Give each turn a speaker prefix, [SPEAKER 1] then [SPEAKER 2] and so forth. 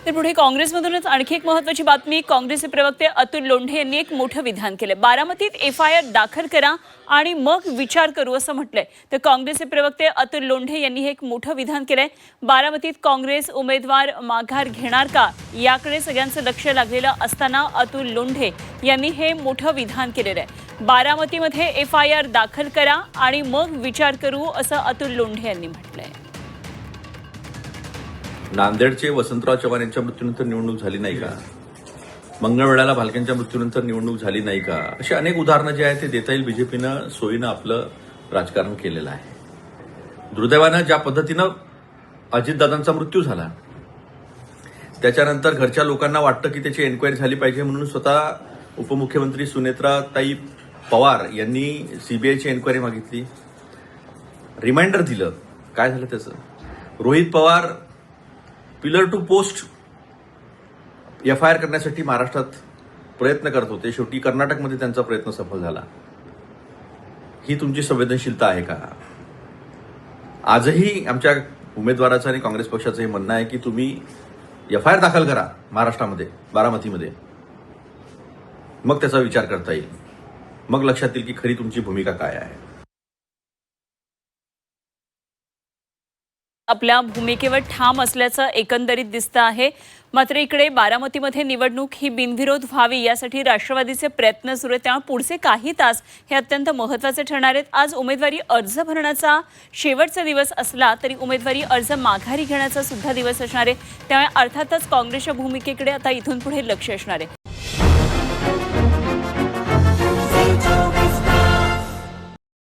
[SPEAKER 1] तर पुढे काँग्रेसमधूनच आणखी एक महत्त्वाची बातमी. काँग्रेसचे प्रवक्ते अतुल लोंढे यांनी एक मोठं विधान केलं. बारामतीत FIR दाखल करा आणि मग विचार करू असं म्हटलंय. तर काँग्रेसचे प्रवक्ते अतुल लोंढे यांनी हे एक मोठं विधान केलंय. बारामतीत काँग्रेस उमेदवार माघार घेणार का याकडे सगळ्यांचं लक्ष लागलेलं असताना अतुल लोंढे यांनी हे मोठं विधान केलेलं आहे. बारामतीमध्ये FIR दाखल करा आणि मग विचार करू असं अतुल लोंढे यांनी म्हटलंय.
[SPEAKER 2] नांदेडचे वसंतराव चव्हाण यांच्या मृत्यूनंतर निवडणूक झाली नाही का? मंगळवेढ्याला भालकेंच्या मृत्यूनंतर निवडणूक झाली नाही का? अशी अनेक उदाहरणं जे आहेत ते देता येईल. बीजेपीनं सोयीनं आपलं राजकारण केलेलं आहे. दुर्दैवानं ज्या पद्धतीनं अजितदादांचा मृत्यू झाला त्याच्यानंतर घरच्या लोकांना वाटतं की त्याची एन्क्वायरी झाली पाहिजे म्हणून स्वतः उपमुख्यमंत्री सुनेत्राताई पवार यांनी CBIची एन्क्वायरी मागितली, रिमाइंडर दिलं. काय झालं त्याचं? Rohit Pawar pillar to post FIR करण्यासाठी महाराष्ट्रात प्रयत्न करत होते. शेवटी कर्नाटकमध्ये त्यांचा प्रयत्न सफल झाला. ही तुमची संवेदनशीलता आहे का? आजही आमच्या उमेदवाराचं आणि काँग्रेस पक्षाचं हे म्हणणं आहे की तुम्ही FIR दाखल करा महाराष्ट्रामध्ये, बारामतीमध्ये, मग त्याचा विचार करता येईल. मग लक्षात येईल की खरी तुमची भूमिका काय आहे.
[SPEAKER 1] आपल्या भूमिकेवर ठाम असल्याचं एकंदरीत दिसतं आहे. मात्र इकडे बारामतीमध्ये निवडणूक ही बिनविरोध व्हावी यासाठी राष्ट्रवादीचे प्रयत्न सुरू आहेत. त्यामुळे पुढचे काही तास हे अत्यंत महत्त्वाचे ठरणार आहेत. आज उमेदवारी अर्ज भरण्याचा शेवटचा दिवस असला तरी उमेदवारी अर्ज माघारी घेण्याचा सुद्धा दिवस असणार आहे. त्यामुळे अर्थातच काँग्रेसच्या भूमिकेकडे आता इथून पुढे लक्ष असणार आहे.